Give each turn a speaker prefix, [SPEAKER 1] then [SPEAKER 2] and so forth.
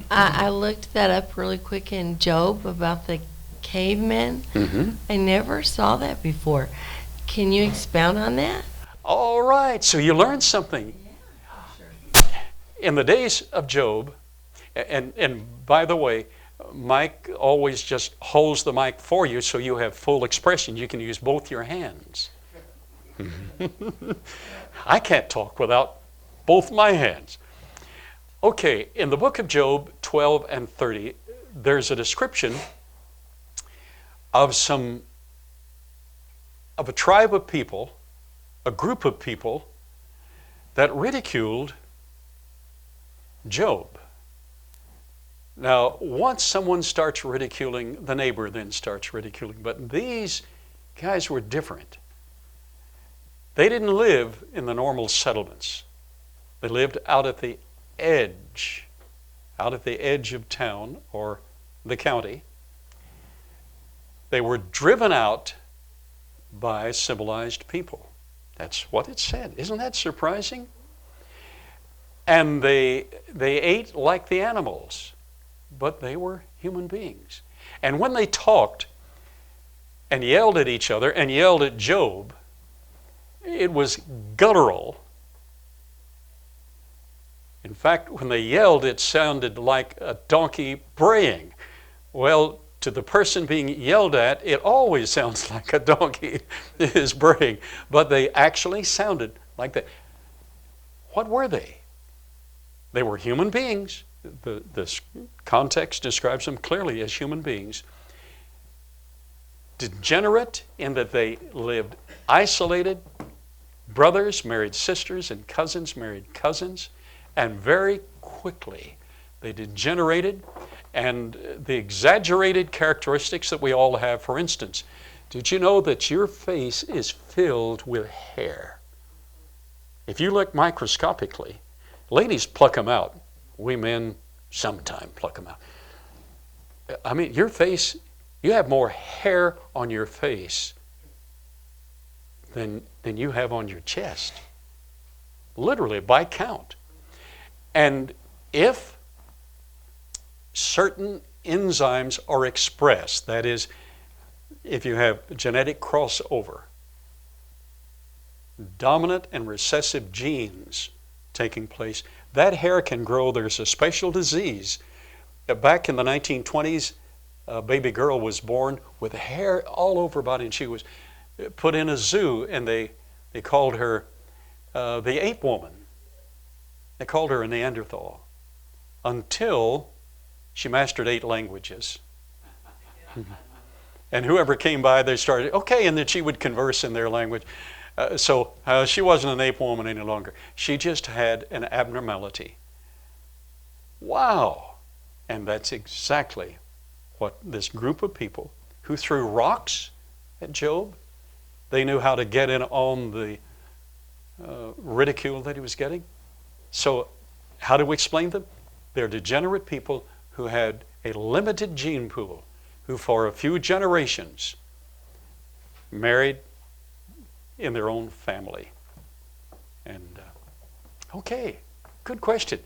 [SPEAKER 1] I looked that up really quick in Job about the cavemen.
[SPEAKER 2] Mm-hmm.
[SPEAKER 1] I never saw that before. Can you expound on that?
[SPEAKER 2] All right, so you learned something. In the days of Job, and by the way, Mike always just holds the mic for you so you have full expression. You can use both your hands. I can't talk without both my hands. Okay, in the book of Job 12 and 30, there's a description of a tribe of people, a group of people that ridiculed Job. Now, once someone starts ridiculing, the neighbor then starts ridiculing. But these guys were different. They didn't live in the normal settlements. They lived out at the edge of town or the county. They were driven out by civilized people. That's what it said. Isn't that surprising? And they ate like the animals, but they were human beings. And when they talked and yelled at each other and yelled at Job, it was guttural. In fact, when they yelled, it sounded like a donkey braying. Well, to the person being yelled at, it always sounds like a donkey is braying, but they actually sounded like that. What were they? They were human beings. This context describes them clearly as human beings. Degenerate in that they lived isolated. Brothers married sisters and cousins married cousins. And very quickly they degenerated. And the exaggerated characteristics that we all have, for instance, did you know that your face is filled with hair? If you look microscopically, ladies pluck them out. We men sometimes pluck them out. I mean, your face, you have more hair on your face than you have on your chest. Literally, by count. And if certain enzymes are expressed, that is, if you have genetic crossover, dominant and recessive genes taking place, that hair can grow. There's a special disease. Back in the 1920s, a baby girl was born with hair all over her body, and she was put in a zoo, and they called her the ape woman. They called her a Neanderthal until she mastered 8 languages. And whoever came by, they started, okay, and then she would converse in their language. So she wasn't an ape woman any longer. She just had an abnormality. Wow. And that's exactly what this group of people who threw rocks at Job, they knew how to get in on the ridicule that he was getting. So how do we explain them? They're degenerate people who had a limited gene pool, who for a few generations married in their own family. And okay, good question.